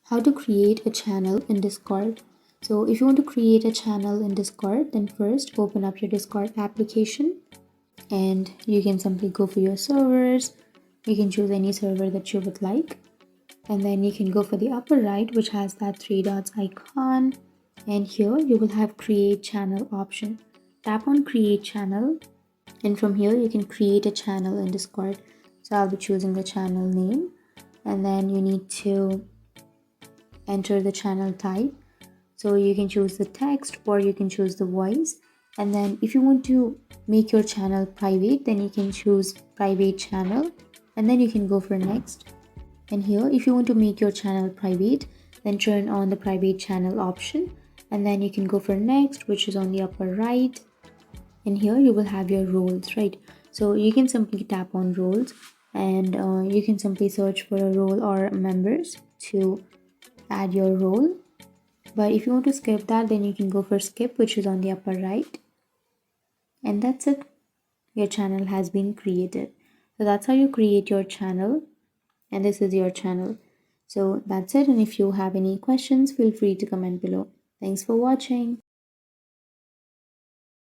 How to create a channel in Discord. So if you want to create a channel in Discord, then first open up your Discord application and you can simply go for your servers. You can choose any server that you would like, and then you can go for the upper right, which has that three dots icon, and here you will have create channel option. Tap on create channel, and from here you can create a channel in Discord. So I'll be choosing the channel name, and then you need to enter the channel type. So you can choose the text or you can choose the voice. And then if you want to make your channel private, then you can choose private channel, and then you can go for next. And here if you want to make your channel private, then turn on the private channel option, and then you can go for next, which is on the upper right. And here you will have your roles, right? So you can simply tap on roles, and you can simply search for a role or members to add your role. But if you want to skip that, then you can go for skip, which is on the upper right. And that's it. Your channel has been created. So that's how you create your channel. And this is your channel. So that's it. And if you have any questions, feel free to comment below. Thanks for watching.